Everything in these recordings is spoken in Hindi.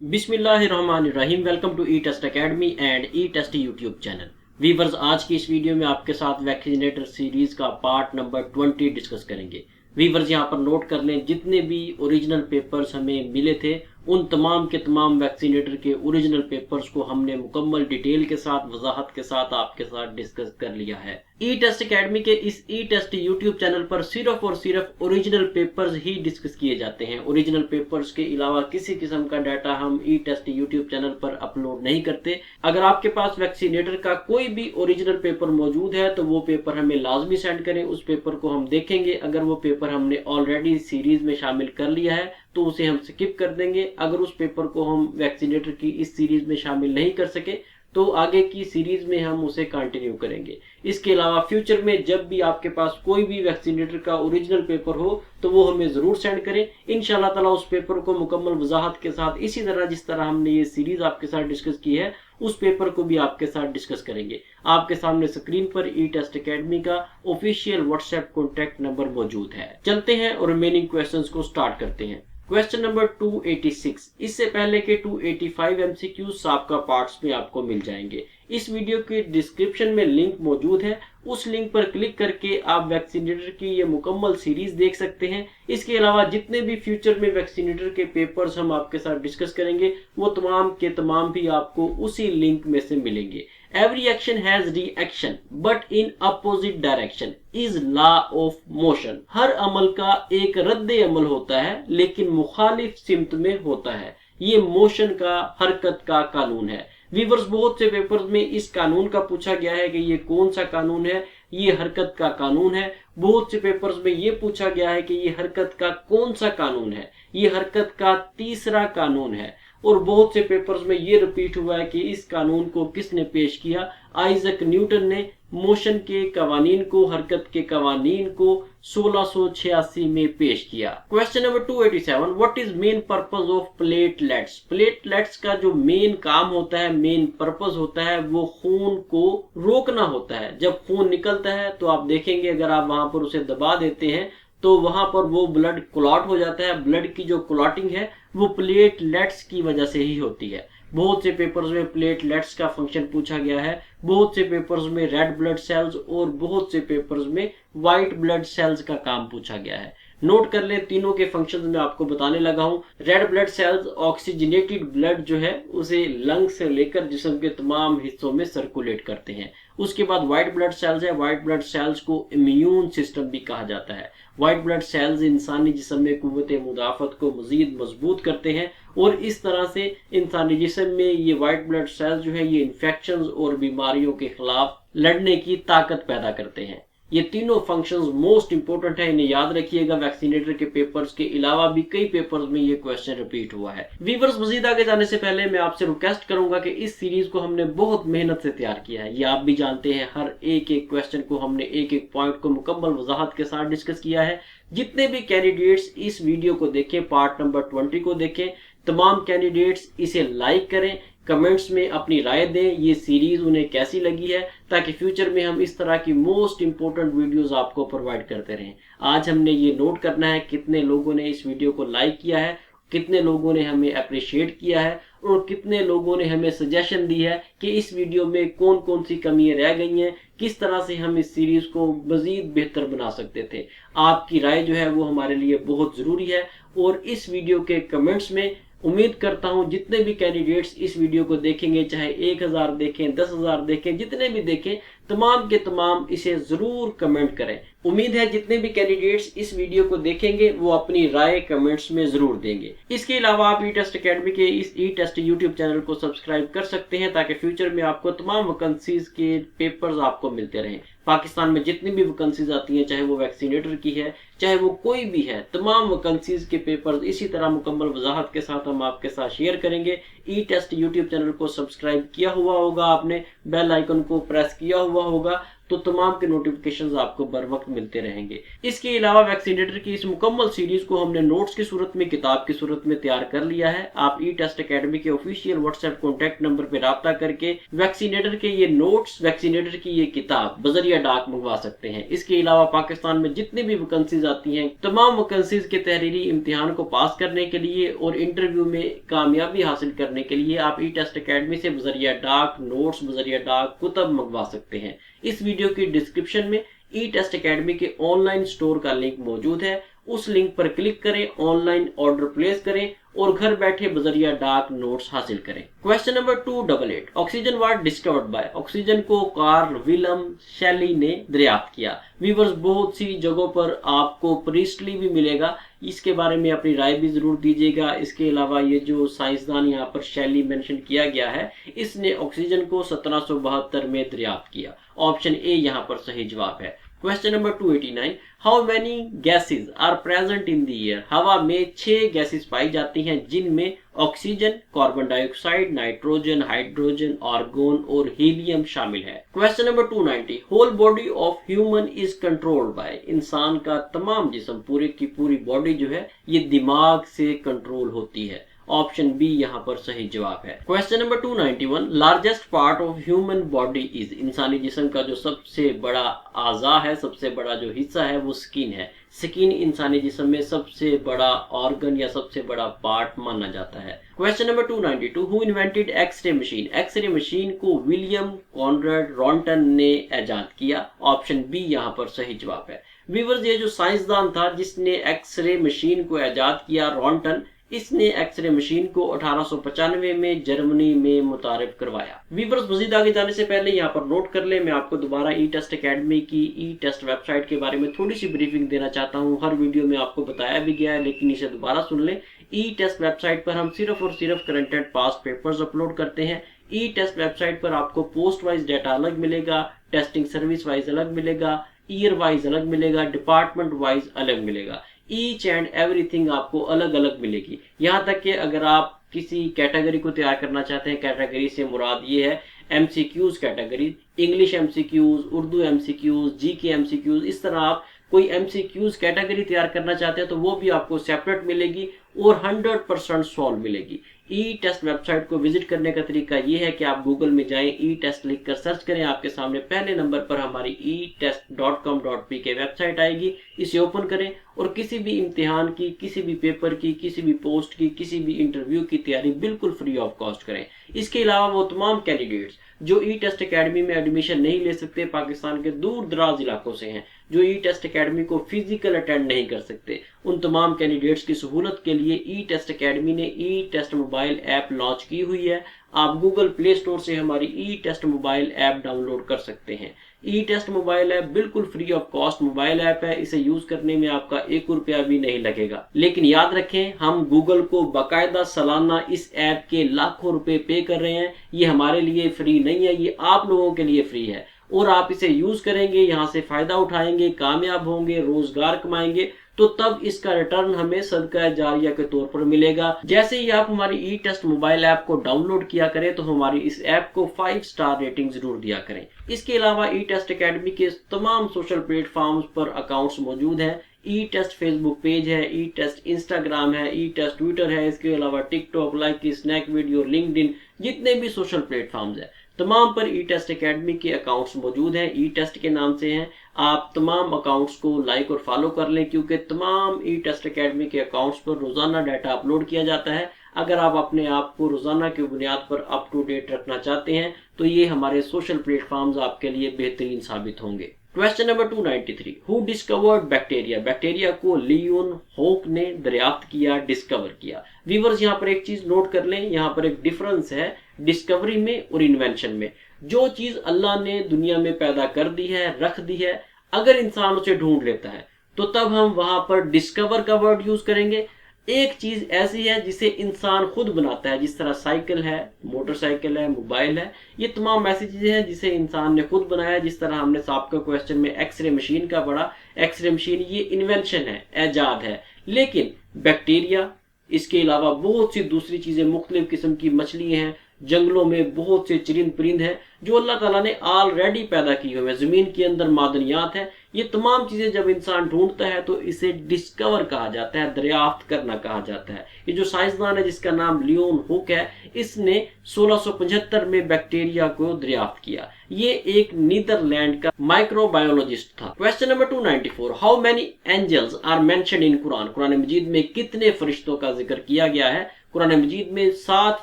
बिस्मिल्लाहिर्रहमानिर्रहीम। Welcome to E test academy and E test YouTube channel. Viewers, आज की इस वीडियो में आपके साथ वैक्सीनेटर सीरीज का पार्ट नंबर 20 डिस्कस करेंगे। वीवर्स, यहाँ पर नोट कर लें, जितने भी ओरिजिनल पेपर्स हमें मिले थे उन तमाम के तमाम वैक्सीनेटर के ओरिजिनल पेपर्स को हमने मुकम्मल डिटेल के साथ, वजाहत के साथ आपके साथ डिस्कस कर लिया है। ई टेस्ट अकेडमी के इस ई टेस्ट यूट्यूब चैनल पर सिर्फ और सिर्फ ओरिजिनल पेपर्स ही डिस्कस किए जाते हैं। ओरिजिनल पेपर्स के अलावा किसी किस्म का डाटा हम ई टेस्ट यूट्यूब चैनल पर अपलोड नहीं करते। अगर आपके पास वैक्सीनेटर का कोई भी ओरिजिनल पेपर मौजूद है तो वो पेपर हमें लाजमी सेंड करें। उस पेपर को हम देखेंगे। अगर वो पेपर हमने ऑलरेडी सीरीज में शामिल कर लिया है तो उसे हम स्किप कर देंगे। अगर उस पेपर को हम वैक्सीनेटर की इस सीरीज में शामिल नहीं कर सके तो आगे की सीरीज में हम उसे कंटिन्यू करेंगे। इसके अलावा फ्यूचर में जब भी आपके पास कोई भी वैक्सीनेटर का ओरिजिनल पेपर हो तो वो हमें जरूर सेंड करें। इंशाल्लाह ताला उस पेपर को मुकम्मल वजाहत के साथ, इसी तरह जिस तरह हमने ये सीरीज आपके साथ डिस्कस की है, उस पेपर को भी आपके साथ डिस्कस करेंगे। आपके सामने स्क्रीन पर ई टेस्ट अकेडमी का ऑफिशियल व्हाट्सएप कॉन्टैक्ट नंबर मौजूद है। चलते हैं और रिमेनिंग क्वेश्चंस को स्टार्ट करते हैं। Question number 286। इससे पहले के 285 एमसीक्यूज आपका पार्ट्स में आपको मिल जाएंगे। इस वीडियो के डिस्क्रिप्शन में लिंक मौजूद है। उस लिंक पर क्लिक करके आप वैक्सीनेटर की ये मुकम्मल सीरीज देख सकते हैं। इसके अलावा जितने भी फ्यूचर में वैक्सीनेटर के पेपर्स हम आपके साथ डिस्कस करेंगे वो तमाम के तमाम भी आपको उसी लिंक में से मिलेंगे। Every action has reaction but in opposite direction is law of motion। हर अमल का एक रद्द अमल होता है लेकिन मुखालिफ सिमत में होता है। ये मोशन का, हरकत का कानून है। वीवर्स, बहुत से पेपर्स में इस कानून का पूछा गया है कि ये कौन सा कानून है। ये हरकत का कानून है। बहुत से पेपर्स में ये पूछा गया है कि ये हरकत का कौन सा कानून है। ये हरकत का तीसरा कानून है। और बहुत से पेपर्स में ये रिपीट हुआ है कि इस कानून को किसने पेश किया। आइजक न्यूटन ने मोशन के कवानीन को, हरकत के कवानीन को 1686 में पेश किया। Question number 287। What is main purpose of platelets. Platelets का जो मेन काम होता है, मेन पर्पस होता है, वो खून को रोकना होता है। जब खून निकलता है तो आप देखेंगे, अगर आप वहां पर उसे दबा देते हैं तो वहां पर वो ब्लड क्लॉट हो जाता है। ब्लड की जो क्लॉटिंग है वो प्लेटलेट्स की वजह से ही होती है। बहुत से पेपर्स में प्लेटलेट्स का फंक्शन पूछा गया है। बहुत से पेपर्स में रेड ब्लड सेल्स और बहुत से पेपर्स में व्हाइट ब्लड सेल्स का काम पूछा गया है। नोट कर लें, तीनों के फंक्शंस में आपको बताने लगा हूं। Red blood cells oxygenated blood जो है उसे लंग से लेकर जिस्म के तमाम हिस्सों में सर्कुलेट करते हैं। उसके बाद व्हाइट ब्लड सेल्स है। व्हाइट ब्लड सेल्स को इम्यून सिस्टम भी कहा जाता है। व्हाइट ब्लड सेल्स इंसानी जिस्म में कुव्वत मुदाफत को मजीद मजबूत करते हैं और इस तरह से इंसानी जिस्म में ये व्हाइट ब्लड सेल्स जो है ये इन्फेक्शंस और बीमारियों के खिलाफ लड़ने की ताकत पैदा करते हैं। ये तीनों फंक्शंस मोस्ट इंपोर्टेंट है, इन्हें याद रखिएगा। वैक्सीनेटर के पेपर्स के अलावा भी कई पेपर्स में ये क्वेश्चन रिपीट हुआ है। वीवर्स, मजीद आगे जाने से पहले मैं आपसे रिक्वेस्ट करूंगा कि इस सीरीज को हमने बहुत मेहनत से तैयार किया है। ये आप भी जानते हैं, हर एक एक क्वेश्चन को हमने एक एक पॉइंट को मुकम्मल वजाहत के साथ डिस्कस किया है। जितने भी कैंडिडेट्स इस वीडियो को देखें, पार्ट नंबर 20 को देखें, तमाम कैंडिडेट्स इसे लाइक करें, कमेंट्स में अपनी राय दें, ये सीरीज उन्हें कैसी लगी है, ताकि फ्यूचर में हम इस तरह की मोस्ट इंपोर्टेंट वीडियोस आपको प्रोवाइड करते रहें। आज हमने ये नोट करना है कितने लोगों ने इस वीडियो को लाइक किया है, कितने लोगों ने हमें अप्रिशिएट किया है और कितने लोगों ने हमें सजेशन दी है कि इस वीडियो में कौन कौन सी कमियां रह गई हैं, किस तरह से हम इस सीरीज को मजीद बेहतर बना सकते थे। आपकी राय जो है वो हमारे लिए बहुत जरूरी है। और इस वीडियो के कमेंट्स में उम्मीद करता हूं जितने भी कैंडिडेट्स इस वीडियो को देखेंगे, चाहे 1000 देखें, 10,000 देखें, जितने भी देखें, तमाम के तमाम इसे जरूर कमेंट करें। उम्मीद है जितने भी कैंडिडेट्स इस वीडियो को देखेंगे वो अपनी राय कमेंट्स में जरूर देंगे। इसके अलावा आप ई टेस्ट अकेडमी के इस ई टेस्ट यूट्यूब चैनल को सब्सक्राइब कर सकते हैं ताकि फ्यूचर में आपको तमाम वैकेंसीज के पेपर्स आपको मिलते रहें। पाकिस्तान में जितनी भी वैकेंसीज आती हैं, चाहे वो वैक्सीनेटर की है, चाहे वो कोई भी है, तमाम वैकेंसीज के पेपर्स इसी तरह मुकम्मल वजाहत के साथ हम आपके साथ शेयर करेंगे। ई टेस्ट यूट्यूब चैनल को सब्सक्राइब किया हुआ होगा आपने, बेल आइकन को प्रेस किया हुआ होगा तो तमाम के नोटिफिकेशंस आपको बर वक्त मिलते रहेंगे। इसके अलावा वैक्सीनेटर की इस मुकम्मल सीरीज को हमने नोट्स की सूरत में, किताब की सूरत में तैयार कर लिया है। आप ई टेस्ट अकेडमी के ऑफिशियल व्हाट्सएप कॉन्टैक्ट नंबर पर राब्ता करके वैक्सीनेटर के ये नोट्स, वैक्सीनेटर की ये किताब बजरिया डाक मंगवा सकते हैं। इसके अलावा पाकिस्तान में जितनी भी वैकेंसीज आती हैं, तमाम वैकेंसीज के तहरीरी इम्तिहान को पास करने के लिए और इंटरव्यू में कामयाबी हासिल करने के लिए आप ई टेस्ट अकेडमी से बजरिया डाक नोट्स, बजरिया डाक कुतब मंगवा सकते हैं। इस वीडियो की डिस्क्रिप्शन में ई टेस्ट अकेडमी के ऑनलाइन स्टोर का लिंक मौजूद है। उस लिंक पर क्लिक करें, ऑनलाइन ऑर्डर प्लेस करें और घर बैठे बजरिया डाक नोट्स हासिल करें। Question number 288, oxygen was discovered by. Oxygen को कार्ल विलियम शेली ने दरियाफ्त किया। व्यूअर्स, बहुत सी जगहों पर आपको प्रीस्टली भी मिलेगा, इसके बारे में अपनी राय भी जरूर दीजिएगा। इसके अलावा ये जो साइंसदान यहाँ पर शेली मेंशन किया गया है, इसने ऑक्सीजन को 1772 में दरियाफ्त किया। ऑप्शन ए यहाँ पर सही जवाब है। Question number 289, how many gases are present in the air. हवा में 6 गैसेज पाई जाती हैं, जिनमें oxygen, carbon dioxide, nitrogen, hydrogen, argon और हीलियम शामिल है। Question number 290, whole body of human is controlled by. इंसान का तमाम जिस्म, पूरी की पूरी बॉडी जो है, ये दिमाग से कंट्रोल होती है। ऑप्शन बी यहाँ पर सही जवाब है। Question number 291, largest part of human body is. इंसानी जिस्म का जो सबसे बड़ा आज़ा है, सबसे बड़ा जो हिस्सा है, वो स्किन है। स्किन इंसानी जिस्म में सबसे बड़ा ऑर्गन या सबसे बड़ा पार्ट माना जाता है। Question number 292, who invented x-ray machine. X-ray machine को विलियम कॉनराड रॉन्टन ने इजाद किया। ऑप्शन बी यहाँ पर सही जवाब है। व्यूअर्स, ये जो साइंसदान था जिसने एक्सरे मशीन को इजाद किया, रॉन्टन, इसने एक्सरे मशीन को 1895 में जर्मनी में मुतारिफ करवाया। व्यूअर्स, मजीद आगे जाने से पहले यहाँ पर नोट कर ले, मैं आपको दोबारा ई टेस्ट अकेडमी की ई टेस्ट वेबसाइट के बारे में थोड़ी सी ब्रीफिंग देना चाहता हूँ। हर वीडियो में आपको बताया भी गया है, लेकिन इसे दोबारा सुन ले। ई टेस्ट वेबसाइट पर हम सिर्फ और सिर्फ current and past papers upload करते हैं। ई टेस्ट वेबसाइट पर आपको पोस्ट वाइज डाटा अलग मिलेगा, टेस्टिंग सर्विस वाइज अलग मिलेगा, ईयर वाइज अलग मिलेगा, डिपार्टमेंट वाइज अलग मिलेगा। ईच एंड एवरीथिंग आपको अलग अलग मिलेगी। यहाँ तक कि अगर आप किसी कैटेगरी को तैयार करना चाहते हैं, कैटेगरी से मुराद ये है MCQs category, English MCQs, Urdu MCQs, GK MCQs, इस तरह आप कोई एमसीक्यूज कैटेगरी तैयार करना चाहते हैं तो वो भी आपको सेपरेट मिलेगी और 100% सॉल्व मिलेगी। ई टेस्ट वेबसाइट को विजिट करने का तरीका ये है कि आप गूगल में जाएं, ई टेस्ट लिख कर सर्च करें, आपके सामने पहले नंबर पर हमारी etest.com.pk वेबसाइट आएगी। इसे ओपन करें और किसी भी इम्तिहान की, किसी भी पेपर की, किसी भी पोस्ट की, किसी भी इंटरव्यू की तैयारी बिल्कुल फ्री ऑफ कॉस्ट करें। इसके अलावा वो तमाम कैंडिडेट्स जो ई टेस्ट अकेडमी में एडमिशन नहीं ले सकते, पाकिस्तान के दूर दराज इलाकों से हैं, जो ई टेस्ट अकेडमी को फिजिकल अटेंड नहीं कर सकते, उन तमाम कैंडिडेट्स की सहूलत के लिए ई टेस्ट अकेडमी ने ई टेस्ट मोबाइल ऐप लॉन्च की हुई है। आप गूगल प्ले स्टोर से हमारी ई टेस्ट मोबाइल ऐप डाउनलोड कर सकते हैं। ई टेस्ट मोबाइल ऐप बिल्कुल free of cost mobile app है। इसे यूज करने में आपका 1 रुपया भी नहीं लगेगा। लेकिन याद रखें, हम गूगल को बाकायदा सालाना इस ऐप के लाखों रुपए पे कर रहे हैं। ये हमारे लिए फ्री नहीं है, ये आप लोगों के लिए फ्री है और आप इसे यूज करेंगे, यहाँ से फायदा उठाएंगे, कामयाब होंगे, रोजगार कमाएंगे, तो तब इसका रिटर्न हमें सदका जारिया के तौर पर मिलेगा। जैसे ही आप हमारी ई टेस्ट मोबाइल ऐप को डाउनलोड किया करें तो हमारी इस ऐप को 5 स्टार रेटिंग जरूर दिया करें। इसके अलावा ई टेस्ट अकेडमी के तमाम सोशल प्लेटफॉर्म्स पर अकाउंट्स मौजूद हैं। ई टेस्ट फेसबुक पेज है, ई टेस्ट इंस्टाग्राम है, ई टेस्ट ट्विटर है, इसके अलावा TikTok, like, snack video, LinkedIn, जितने भी सोशल प्लेटफॉर्म्स हैं तमाम पर ई टेस्ट अकेडमी के अकाउंट्स मौजूद हैं। ई टेस्ट के नाम से हैं। आप तमाम अकाउंट्स को लाइक और फॉलो कर लें, क्योंकि तमाम ई टेस्ट अकेडमी के अकाउंट्स पर रोजाना डाटा अपलोड किया जाता है। अगर आप अपने आप को रोजाना की बुनियाद पर अप टू डेट रखना चाहते हैं तो ये हमारे सोशल प्लेटफॉर्म्स आपके लिए बेहतरीन साबित होंगे। Question number 293, who discovered bacteria. Bacteria को लियोन हॉक ने दरियाफ्त किया, डिस्कवर किया। व्यूअर्स, यहाँ पर एक चीज नोट कर लें, यहाँ पर एक डिफरेंस है डिस्कवरी में और इन्वेंशन में। जो चीज अल्लाह ने दुनिया में पैदा कर दी है, रख दी है, अगर इंसान उसे ढूंढ लेता है तो तब हम वहां पर डिस्कवर का वर्ड यूज करेंगे। एक चीज ऐसी है जिसे इंसान खुद बनाता है, जिस तरह साइकिल है, मोटरसाइकिल है, मोबाइल है, ये तमाम ऐसी चीजें हैं जिसे इंसान ने खुद बनाया। जिस तरह हमने आपका क्वेश्चन में एक्सरे मशीन का पढ़ा, एक्सरे मशीन ये इन्वेंशन है, ऐजाद है। लेकिन बैक्टीरिया, इसके अलावा बहुत सी दूसरी चीजें, मुख्तलिफ किस्म की मछली हैं जंगलों में बहुत से चरिंद परिंद हैं जो अल्लाह ताला ने ऑलरेडी पैदा किए हुए हैं। जमीन के अंदर मादनियात है। ये तमाम चीजें जब इंसान ढूंढता है तो इसे डिस्कवर कहा जाता है, दरियाफ्त करना कहा जाता है। ये जो साइंसदान है जिसका नाम लियोन हुक है, इसने 1675 में बैक्टीरिया को दरियाफ्त किया। ये एक नीदरलैंड का माइक्रोबायोलॉजिस्ट था। Question number 294, how many angels are mentioned in Quran? कुरान मजीद में कितने फरिश्तों का जिक्र किया गया है? कुरान मजीद में 7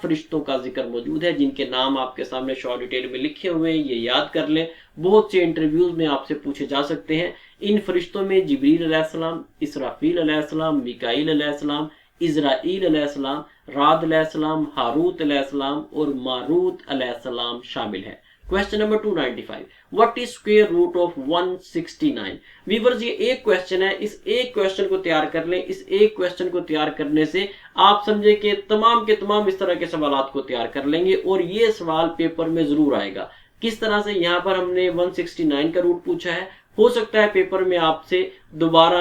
फरिश्तों का जिक्र मौजूद है जिनके नाम आपके सामने शॉर्ट डिटेल में लिखे हुए हैं, ये याद कर लें। बहुत से इंटरव्यूज में आपसे पूछे जा सकते हैं। इन फरिश्तों में जिब्रील अलैहिस्सलाम, इसराफील अलैहिस्सलाम, मिकाईल अलैहिस्सलाम, इजराइल अलैहिस्सलाम, राद अलैहिस्सलाम, हारूत अलैहिस्सलाम और मारूत अलैहिस्सलाम शामिल है। Question number 295, what is square root of 169? Viewers, ये एक क्वेश्चन है। इस एक क्वेश्चन को तैयार कर लें। इस एक क्वेश्चन को तैयार करने से आप समझे कि तमाम के तमाम इस तरह के सवालात को तैयार कर लेंगे और ये सवाल पेपर में जरूर आएगा। किस तरह से? यहाँ पर हमने 169 का रूट पूछा है। हो सकता है पेपर में आपसे दोबारा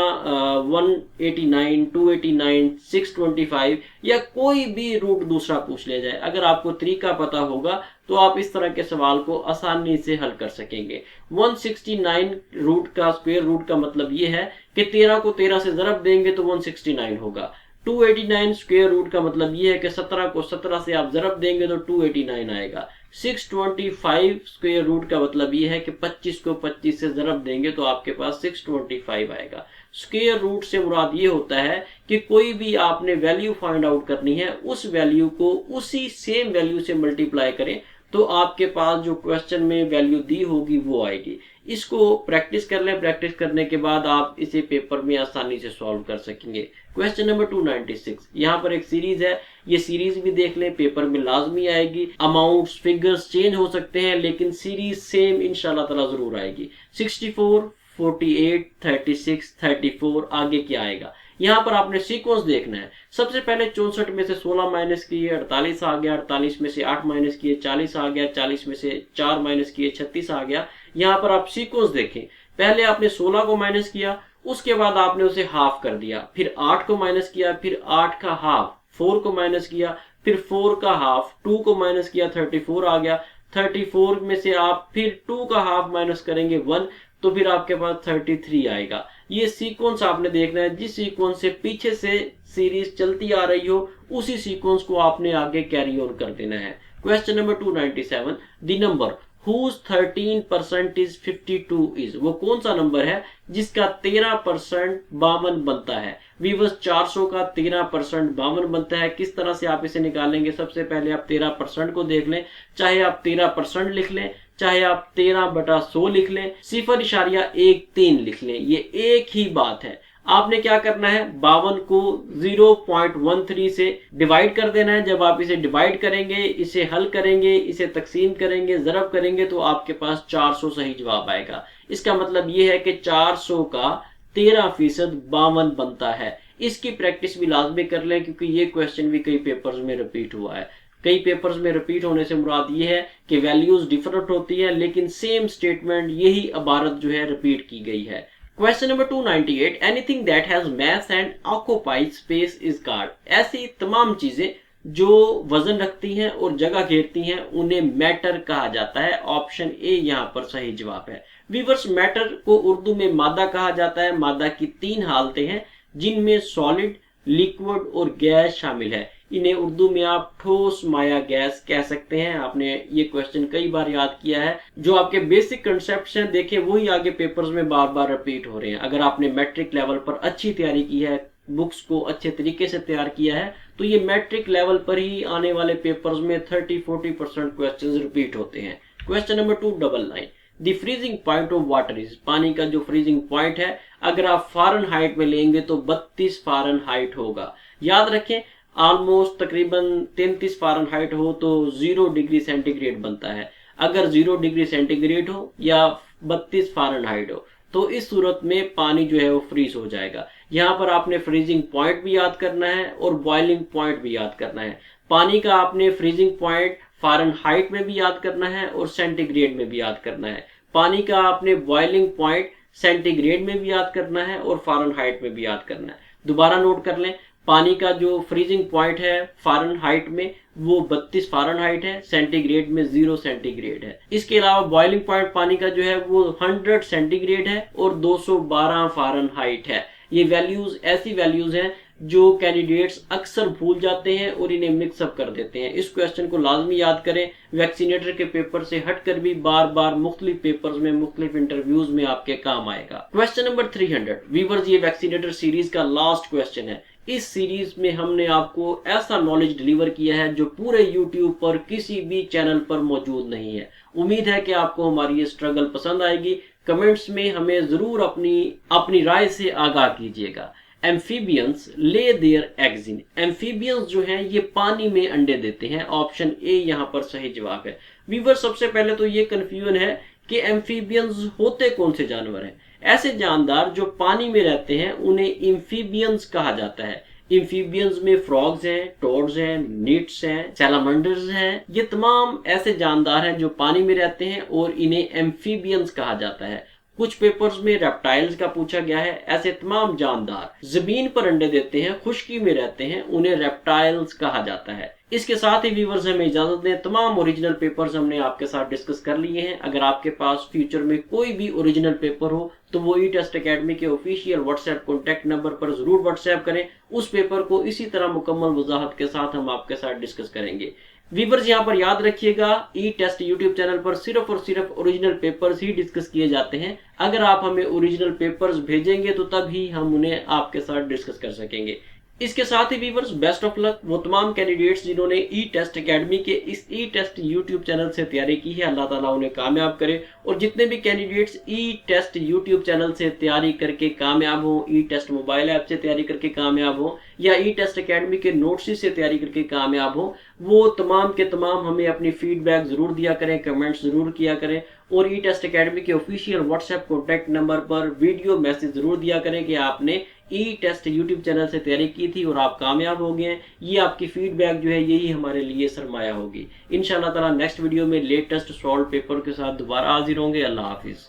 189, 289, 625 या कोई भी रूट दूसरा पूछ लिया जाए। अगर आपको तरीका पता होगा तो आप इस तरह के सवाल को आसानी से हल कर सकेंगे। 169 रूट का स्क्वायर रूट का मतलब ये है कि 13 को 13 से ज़रब देंगे तो 169 होगा। 289 स्क्वायर रूट का मतलब ये है कि 17 को 17 से आप ज़रब देंगे तो 289 आएगा। 625 स्क्वायर रूट का मतलब ये है कि 25 को 25 से ज़रब देंगे तो आपके पास 625 आएगा। स्क्वायर रूट से मुराद ये होता है कि कोई भी आपने वैल्यू फाइंड आउट करनी है, उस वैल्यू को उसी सेम वैल्यू से मल्टीप्लाई करें तो आपके पास जो क्वेश्चन में वैल्यू दी होगी वो आएगी। इसको प्रैक्टिस कर लें। प्रैक्टिस करने के बाद आप इसे पेपर में आसानी से सॉल्व कर सकेंगे। क्वेश्चन नंबर 296, यहाँ पर एक सीरीज है, ये सीरीज भी देख लें, पेपर में लाजमी आएगी। अमाउंट्स, फिगर्स चेंज हो सकते हैं लेकिन सीरीज सेम इंशाल्लाह ताला जरूर आएगी। 64, 48, 36, 34, आगे क्या आएगा? यहाँ पर आपने सीक्वेंस देखना है। सबसे पहले 64 में से 16 माइनस किए, 48 आ गया, 48 में से 8 माइनस किए, 40 आ गया, 40 में से 4 माइनस किए, 36 आ गया। यहाँ पर आप सीक्वेंस देखें। पहले आपने 16 को माइनस किया, उसके बाद आपने उसे हाफ कर दिया, फिर 8 को माइनस किया, फिर 8 का हाफ, 4 को माइनस किया, फिर 4 का हाफ, 2 को माइनस किया, 34 आ गया। 34 में से आप फिर 2 का हाफ माइनस करेंगे 1, तो फिर आपके पास 33 आएगा। ये सीक्वेंस आपने देखना है। जिस सीक्वेंस से पीछे से सीरीज चलती आ रही हो उसी सीक्वेंस को आपने आगे कैरी ऑन कर देना है। Question number 297, the number whose 13% is 52 is, वो कौन सा नंबर है जिसका 13% 52 बनता है? वीवर्स, 400 का 13% 52 बनता है। किस तरह से आप इसे निकालेंगे? सबसे पहले आप 13% को देख लें। चाहे आप 13% लिख लें, चाहे आप 13/100 लिख लें, 0.13 लिख लें, ये एक ही बात है। आपने क्या करना है? 52 को 0.13 से डिवाइड कर देना है। जब आप इसे डिवाइड करेंगे, इसे हल करेंगे, इसे तकसीम करेंगे, ज़रब करेंगे तो आपके पास 400 सही जवाब आएगा। इसका मतलब ये है कि 400 का 13% 52 बनता है। इसकी प्रैक्टिस भी लाजमी कर लें क्योंकि ये क्वेश्चन भी कई पेपर्स में रिपीट हुआ है। कई पेपर्स में रिपीट होने से मुराद ये है कि वैल्यूज डिफरेंट होती है लेकिन सेम स्टेटमेंट, यही इबारत जो है रिपीट की गई है। Question number 298, anything that has mass and occupies space is called. ऐसी तमाम चीजें जो वजन रखती हैं और जगह घेरती हैं उन्हें मैटर कहा जाता है। ऑप्शन ए यहाँ पर सही जवाब है। वीवर्स, मैटर को उर्दू में मादा कहा जाता है। मादा की 3 हालतें हैं जिनमें सॉलिड, लिक्विड और गैस शामिल है। इन्हें उर्दू में आप ठोस, माया, गैस कह सकते हैं। आपने ये क्वेश्चन कई बार याद किया है। जो आपके बेसिक कंसेप्ट हैं देखें वही आगे पेपर्स में बार बार रिपीट हो रहे हैं। अगर आपने मैट्रिक लेवल पर अच्छी तैयारी की है, बुक्स को अच्छे तरीके से तैयार किया है, तो ये मैट्रिक लेवल पर ही आने वाले पेपर्स में 30-40% क्वेश्चन रिपीट होते हैं। Question number 299, the freezing point of water is. पानी का जो फ्रीजिंग पॉइंट है अगर आप फ़ारेनहाइट में लेंगे तो 32 फ़ारेनहाइट होगा। याद रखें, ऑलमोस्ट तकरीबन 33 फ़ारेनहाइट हो तो 0 डिग्री सेंटीग्रेड बनता है। अगर 0 डिग्री सेंटीग्रेड हो या 32 फ़ारेनहाइट हो तो इस सूरत में पानी जो है वो फ्रीज हो जाएगा। यहाँ पर आपने फ्रीजिंग पॉइंट भी याद करना है और बॉइलिंग पॉइंट भी याद करना है। पानी का आपने फ्रीजिंग पॉइंट फ़ारेनहाइट में भी याद करना है और सेंटीग्रेड में भी याद करना है। पानी का आपने बॉइलिंग पॉइंट सेंटीग्रेड में भी याद करना है और फ़ारेनहाइट में भी याद करना है। दोबारा नोट कर लें, पानी का जो फ्रीजिंग पॉइंट है फ़ारेनहाइट में वो 32 फ़ारेनहाइट है, सेंटीग्रेड में 0 सेंटीग्रेड है। इसके अलावा बॉइलिंग पॉइंट पानी का जो है वो 100 सेंटीग्रेड है और 212 फ़ारेनहाइट है। ये वैल्यूज ऐसी वैल्यूज हैं जो कैंडिडेट्स अक्सर भूल जाते हैं और इन्हें मिक्सअप कर देते हैं। इस क्वेश्चन को लाजमी याद करें, वैक्सीनेटर के पेपर से हटकर भी बार बार मुख्तलिफ पेपर्स में मुख्तलिफ इंटरव्यूज में आपके काम आएगा। क्वेश्चन नंबर 300 वीवर्स, ये वैक्सीनेटर सीरीज का लास्ट क्वेश्चन है। इस सीरीज में हमने आपको ऐसा नॉलेज डिलीवर किया है जो पूरे यूट्यूब पर किसी भी चैनल पर मौजूद नहीं है। उम्मीद है कि आपको हमारी ये स्ट्रगल पसंद आएगी। कमेंट्स में हमें जरूर अपनी राय से आगाह कीजिएगा। Amphibians lay their eggs in, amphibians जो हैं ये पानी में अंडे देते हैं। ऑप्शन ए यहाँ पर सही जवाब है। वीवर, सबसे पहले तो ये कंफ्यूजन है कि एम्फीबियंस होते कौन से जानवर हैं। ऐसे जानदार जो पानी में रहते हैं उन्हें एम्फीबियंस कहा जाता है। एम्फीबियंस में फ्रॉग्स हैं, टोड्स हैं, नीट्स हैं, सैलामंडर्स हैं। ये तमाम ऐसे जानदार हैं जो पानी में रहते हैं और इन्हें एम्फीबियंस कहा जाता है। कुछ पेपर्स में रेप्टाइल्स का पूछा गया है। ऐसे तमाम जानदार जमीन पर अंडे देते हैं, खुश्की में रहते हैं, उन्हें रेप्टाइल्स कहा जाता है। इसके साथ ही व्यूअर्स हमें इजाजत दें। तमाम ओरिजिनल पेपर्स हमने आपके साथ डिस्कस कर लिए हैं। अगर आपके पास फ्यूचर में कोई भी ओरिजिनल पेपर हो तो वो ई टेस्ट अकेडमी के ऑफिशियल व्हाट्सएप कॉन्टैक्ट नंबर पर जरूर व्हाट्सएप करें। उस पेपर को इसी तरह मुकम्मल वजाहत के साथ हम आपके साथ डिस्कस करेंगे। व्यूअर्स, यहाँ पर याद रखिएगा, ई टेस्ट यूट्यूब चैनल पर सिर्फ और सिर्फ ओरिजिनल पेपर्स ही डिस्कस किए जाते हैं। अगर आप हमें ओरिजिनल पेपर्स भेजेंगे तो तभी हम उन्हें आपके साथ डिस्कस कर सकेंगे। इसके साथ ही व्यूअर्स, बेस्ट ऑफ लक वो तमाम कैंडिडेट्स जिन्होंने ई टेस्ट अकेडमी के इस ई टेस्ट यूट्यूब चैनल से तैयारी की है। अल्लाह ताला उन्हें कामयाब करे। और जितने भी कैंडिडेट्स ई टेस्ट यूट्यूब चैनल से तैयारी करके कामयाब हो, ई टेस्ट मोबाइल ऐप से तैयारी करके कामयाब हो या ई टेस्ट अकेडमी के नोट्स से तैयारी करके कामयाब हो, वो तमाम के तमाम हमें अपनी फीडबैक जरूर दिया करें, कमेंट्स जरूर किया करें और ई टेस्ट अकेडमी के ऑफिशियल व्हाट्सएप कॉन्टैक्ट नंबर पर वीडियो मैसेज जरूर दिया करें कि आपने ई टेस्ट यूट्यूब चैनल से तैयारी की थी और आप कामयाब हो गए हैं। ये आपकी फीडबैक जो है यही हमारे लिए सरमाया होगी। इंशाअल्लाह ताला नेक्स्ट वीडियो में लेटेस्ट सॉल्व पेपर के साथ दोबारा हाजिर होंगे। अल्लाह हाफिज।